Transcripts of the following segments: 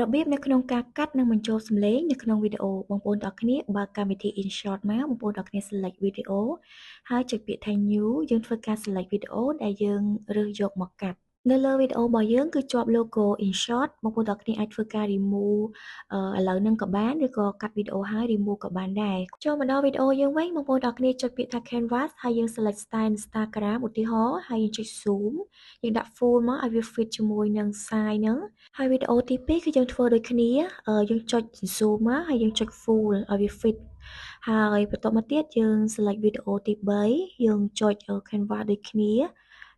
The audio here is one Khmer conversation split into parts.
របៀបនៅក្នុងការកាត់និងបញ្ចូលសំឡេងនៅក្នុងវីដេអូបងប្អូនទាំងអស់គ្នាបើកកម្មវិធី InShot មកបងប្អូនទាំងអស់គ្នា select វីដេអូហើយចុចពាក្យថា New យើងធ្វើការ select វីដេអូដែលយើងរើសយកមកកាត់នៅលើវីដេអូរបស់យើងគឺជាប់ logo InShot បងប្អូនទាំងអស់គ្នាអាចធ្វើការ remove ឥឡូវហ្នឹងក៏បានឬក៏កាត់វីដេអូហើយ remove ក៏បានដែរចូលមកដល់វីដេអូយើងវិញបងប្អូនទាំងអស់គ្នាចុចពាក្យថា Canvas ហើយយើង select style Instagram ឧទាហរណ៍ហើយយើងចុច zoom យើងដាក់ full មកឲ្យវា fit ជាមួយនឹង size ហ្នឹងហើយវីដេអូទី2គឺយើងធ្វើដូចគ្នាយើងចុច zoom មកហើយយើងចុច full ឲ្យវា fit ហើយបន្ទាប់មកទៀតយើង select វីដេអូទី3យើងចុច canvas ដូចគ្នា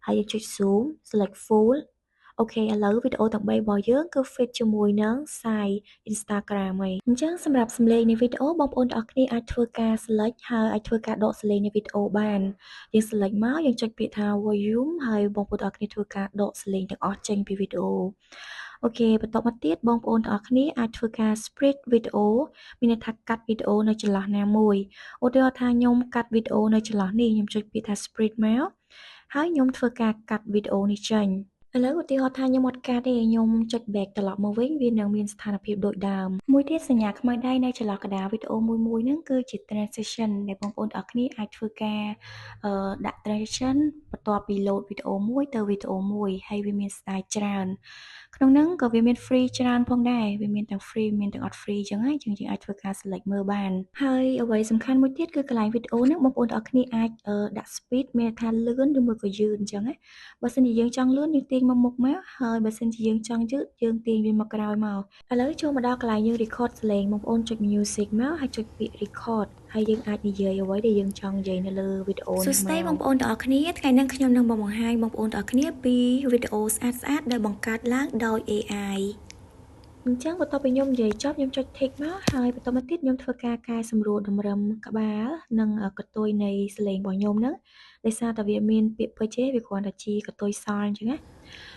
ហើយយើងចុច zoom select full អូខេឥឡូវវីដេអូទាំង3របស់យើងគឺ fit ជាមួយនឹង size Instagram ហើយអញ្ចឹងសម្រាប់សំឡេងនៃវីដេអូបងប្អូនទាំងអស់គ្នាអាចធ្វើការ select ហើយអាចធ្វើការដកសំឡេងនៃវីដេអូបានយើង select មកយើងចុចពាក្យថា volume ហើយបងប្អូនទាំងអស់គ្នាធ្វើការដកសំឡេងទាំងអស់ចេញពីវីដេអូអូខេបន្ទាប់មកទៀតបងប្អូនទាំងអស់គ្នាអាចធ្វើការ split វីដេអូមានន័យថាកាត់វីដេអូនៅចន្លោះណាមួយឧទាហរណ៍ថាខ្ញុំកាត់វីដេអូនៅចន្លោះនេះខ្ញុំចុចពាក្យថា split មកហើយខ្ញុំធ្វើការកាត់វីដេអូនេះចេញឥឡូវឧទាហរណ៍ថាខ្ញុំអត់កាត់ទេខ្ញុំចុច back ត្រឡប់មកវិញវានឹងមានស្ថានភាពដូចដើមមួយទៀតសញ្ញាខ្មៅដៃនៅចន្លោះកណ្ដាលវីដេអូមួយហ្នឹងគឺជា transition ដែលបងប្អូនទាំងអស់គ្នាអាចធ្វើការដាក់ transition បន្ទាប់ពី load វីដេអូមួយទៅវីដេអូមួយហើយវាមាន style ច្រើនក្នុងហ្នឹងក៏វាមាន free ច្រើនផងដែរវាមានទាំង free មានទាំងអត់ free អញ្ចឹងហើយយើងអាចធ្វើការ select មើលបានហើយអ្វីសំខាន់មួយទៀតគឺកន្លែងវីដេអូហ្នឹងបងប្អូនទាំងអស់គ្នាអាចដាក់ speed មានថាលឿនឬមួយក៏យឺតអញ្ចឹងណាបើសិនជាយើងចង់លឿនយើងទាញមកមុខមកហើយបើសិនជាយើងចង់យឺតយើងទាញវាមកក្រោយមកឥឡូវចូលមកដល់កន្លែងយើង record សលេងបងប្អូនចុច music មកហើយចុចពាក្យ record ហើយយើងអាចនិយាយអ្វីដែលយើងចង់និយាយនៅលើវីដេអូនេះមកសួស្តីបងប្អូនទាំងអស់គ្នាថ្ងៃនេះខ្ញុំនឹងបង្ហាញបងប្អូនទាំងអស់គ្នាពីវីដេអូស្អាតៗដែលបង្កើតឡើងដោយ AI អញ្ចឹងបន្ទាប់ពីខ្ញុំនិយាយចប់ខ្ញុំចុច tick មកហើយបន្តមកទៀតខ្ញុំធ្វើការកែសម្រួលតម្រឹមក្បាលនិងកតុយនៃសលេងរបស់ខ្ញុំហ្នឹងដោយសារតែវាមានពាក្យពេចន៍ទេវាគ្រាន់តែជាកតុយសល់អញ្ចឹងណា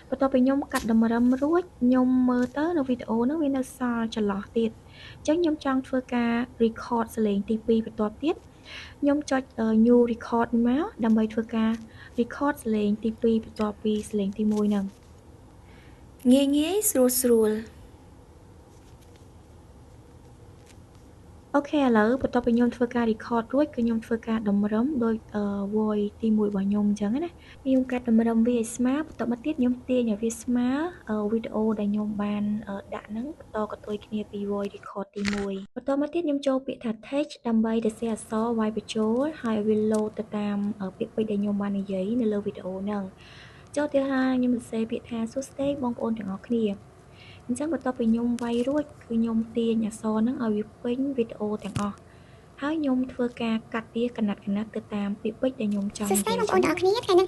បន្ទាប់ពីខ្ញុំកាត់តម្រឹមរួចខ្ញុំមើលទៅនៅវីដេអូហ្នឹងវានៅសល់ចន្លោះទៀតអញ្ចឹងខ្ញុំចង់ធ្វើការ record សលេងទី2បន្ទាប់ទៀតខ្ញុំចុច new record មកដើម្បីធ្វើការ record សលេងទី2បន្ទាប់ពីសលេងទី1ហ្នឹងងាយស្រួលអូខេឥឡូវបន្ទាប់ពីខ្ញុំធ្វើការ record រួចគឺខ្ញុំធ្វើការតម្រឹមដោយ voice ទី1របស់ខ្ញុំអញ្ចឹងណាខ្ញុំកាត់តម្រឹមវាឲ្យស្មើបន្ទាប់មកទៀតខ្ញុំទាញឲ្យវាស្មើវីដេអូដែលខ្ញុំបានដាក់ហ្នឹងបន្តកតុយគ្នាពី voice record ទី1បន្ទាប់មកទៀតខ្ញុំចូលពាក្យថា text ដើម្បីទៅសេអក្សរវាយបញ្ចូលហើយវា load ទៅតាមពាក្យពេចន៍ដែលខ្ញុំបាននិយាយនៅលើវីដេអូហ្នឹងចូលទៅថាខ្ញុំសរសេរពាក្យថាសួស្តីបងប្អូនទាំងអស់គ្នាអញ្ចឹងបន្ទាប់ពីខ្ញុំវាយរួចគឺខ្ញុំទាញអក្សរហ្នឹងឲ្យវាពេញវីដេអូទាំងអស់ហើយខ្ញុំធ្វើការកាត់វាកណាត់ទៅតាមពាក្យពេចន៍ដែលខ្ញុំចង់និយាយសួស្តីបងប្អូនទាំងអស់គ្នាថ្ងៃនេះ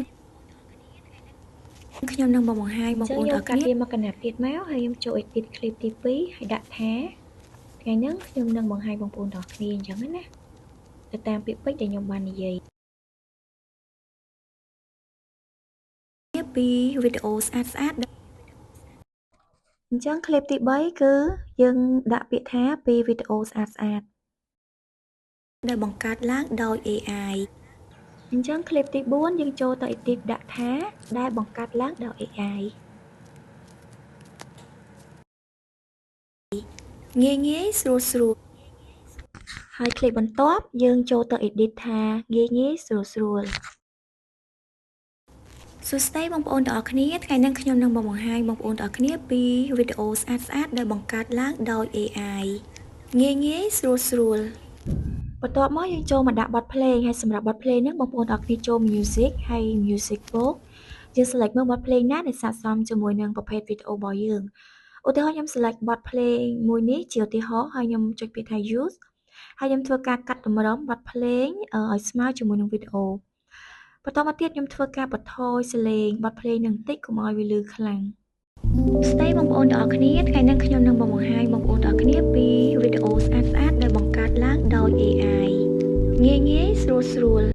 ខ្ញុំនឹងបង្ហាញបងប្អូនទាំងអស់គ្នាកាត់វាមកកណាត់ទៀតមកហើយខ្ញុំចូល edit clip ទី2ហើយដាក់ថាថ្ងៃហ្នឹងខ្ញុំនឹងបង្ហាញបងប្អូនទាំងអស់គ្នាអញ្ចឹងណាទៅតាមពាក្យពេចន៍ដែលខ្ញុំបាននិយាយពីវីដេអូស្អាតអញ្ចឹងឃ្លីបទី3គឺយើងដាក់ពាក្យថាពីវីដេអូស្អាតដែលបង្កើតឡើងដោយ AI អញ្ចឹងឃ្លីបទី4យើងចូលទៅ edit ដាក់ថាដែលបង្កើតឡើងដោយ AI ងាយស្រួលហើយឃ្លីបបន្ទាប់យើងចូលទៅ edit ថាងាយស្រួលសួស្តីបងប្អូនទាំងអស់គ្នាថ្ងៃនេះខ្ញុំនឹងបង្ហាញបងប្អូនទាំងអស់គ្នាពីវីដេអូស្អាតដែលបង្កើតឡើងដោយ AI ងាយស្រួលបន្ទាប់មកយើងចូលមកដាក់បទភ្លេងហើយសម្រាប់បទភ្លេងហ្នឹងបងប្អូនទាំងអស់គ្នាចូល music ហើយ music box យើង select មើលបទភ្លេងណាដែលស័ក្តិសមជាមួយនឹងប្រភេទវីដេអូរបស់យើងឧទាហរណ៍ខ្ញុំ select បទភ្លេងមួយនេះជាឧទាហរណ៍ហើយខ្ញុំចុចពាក្យថា use ហើយខ្ញុំធ្វើការកាត់តម្រឹមបទភ្លេងឲ្យស្មើជាមួយនឹងវីដេអូបន្តមកទៀតខ្ញុំធ្វើការបន្ថយសលេងបទភ្លេងនឹងបន្តិចកុំឲ្យវាលឺខ្លាំងស្ដីបងប្អូនទាំងអស់គ្នាថ្ងៃនេះខ្ញុំនឹងបង្ហាញបងប្អូនទាំងអស់គ្នាពីវីដេអូស្អាតដែលបង្កើតឡើងដោយ AI ងាយស្រួល